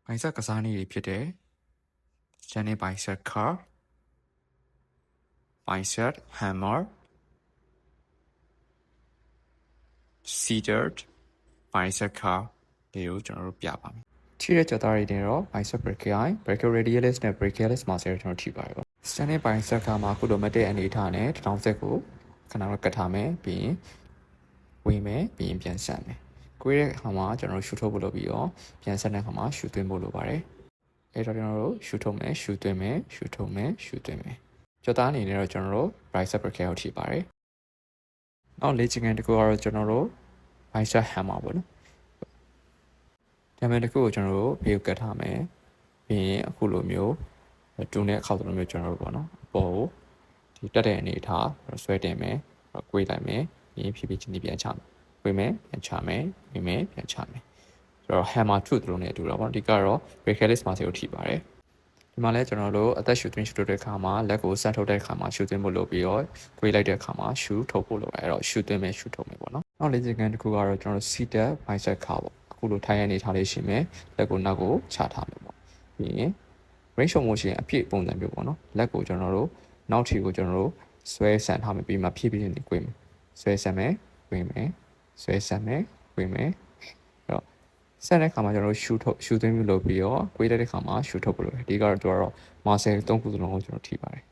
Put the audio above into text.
bicep ကစားနည်းတွေဖြစ်တဲ့ standing bicep curl bicep hammer seated bicep curl တွေကိုကျွန်တော်တို့ပြပါမယ်ထိတဲ့ကြွသားတွေတင်တော့ bicep brachioradialis နဲ့ brachialis muscle ကျွန်တော်ထိပါတယ်ပေါ့ standing bicep curl မှာခုလိုမတဲ့အနေထားနဲ့တစ်ထောင်စက်ကိုခဏတော့ကတ်ထားမယ်ပြီးရင်ဝင်မယ်ပြီးရင်ပြန်ဆက်မယ်ကိုယ်ရဲ့ခါမှာကျွန်တော်တို့ရှူထုတ်ဖို့လုပ်ပြီးတော့ပြန်ဆက်တဲ့ခါမှာရှူသွင်းဖို့လုပ်ပါတယ်အဲ့တော့ကျွန်တော်တို့ရှူထုတ်မယ်ရှူသွင်းမယ်ရှူထုတ်မယ်ရှူသွင်းမယ်ကြွသားအနေနဲ့တော့ကျွန်တော်တို့ bicep brachial ကိုထိပါတယ်နောက်လေ့ကျင့်ခန်းတစ်ခုကတော့ကျွန်တော်တို့ bicep hammer ပေါ့နော်ဒါမှမဟုတ်တစ်ခုကိုကျွန်တော်တို့ဘေးကိုကတ်ထားမယ်ပြီးရင်အခုလိုမျိုးတူနဲ့အခောက်လိုမျိုးကျွန်တော်တို့ပေါ့နော်အပေါ်ကိုဒီတက်တဲ့အနေထားဆွဲတင်မယ်ကွေးလိုက်မယ်ပြီးရင်ဖြည်းဖြည်းချင်းပြန်ချမယ်ကွေးမယ်ပြန်ချမယ်ကွေးမယ်ပြန်ချမယ်ဆိုတော့ hammer tooth လိုနဲ့အတူတော့ပေါ့ဒီကတော့ brachialis muscle ကိုထိပါတယ်ဒီမှာလဲကျွန်တော်တို့အသက်ရှူသွင်းရှူထုတ်တဲ့အခါမှာလက်ကိုဆက်ထုတ်တဲ့အခါမှာရှူသွင်းဖို့လုပ်ပြီးတော့ကွေးလိုက်တဲ့အခါမှာရှူထုတ်ဖို့လုပ်အဲ့တော့ရှူသွင်းမယ်ရှူထုတ်မယ်ပေါ့နော်နောက်လေ့ကျင့်ခန်းတစ်ခုကတော့ကျွန်တော်တို့ seated bicep curl ပေါ့အခုလိုထိုင်ရနေထားလေးရှိမယ်လက်ကိုနောက်ကိုချထားမယ်ပေါ့ပြီးရင် range of motion အပြည့်ပုံစံမျိုးပေါ့နော်လက်ကိုကျွန်တော်တို့နောက်ထီကိုကျွန်တော်တို့ဆွဲဆန်ထားမယ်ပြီးမှဖြည်းဖြည်းချင်းကွေးမယ်ဆွဲဆန်မယ်ကွေးမယ်ဆွဲဆန်မယ်ကွေးမယ်အဲ့တော့ဆက်တဲ့ခါမှာကျွန်တော်တို့ရှူသွင်းပြီးလုပ်ပြီးတော့ကွေးလိုက်တဲ့ခါမှာရှူထုတ်ဖို့လုပ်တယ်ဒီကတော့သူကတော့ muscle 3ခုစလုံးကိုကျွန်တော်ထိပါတယ်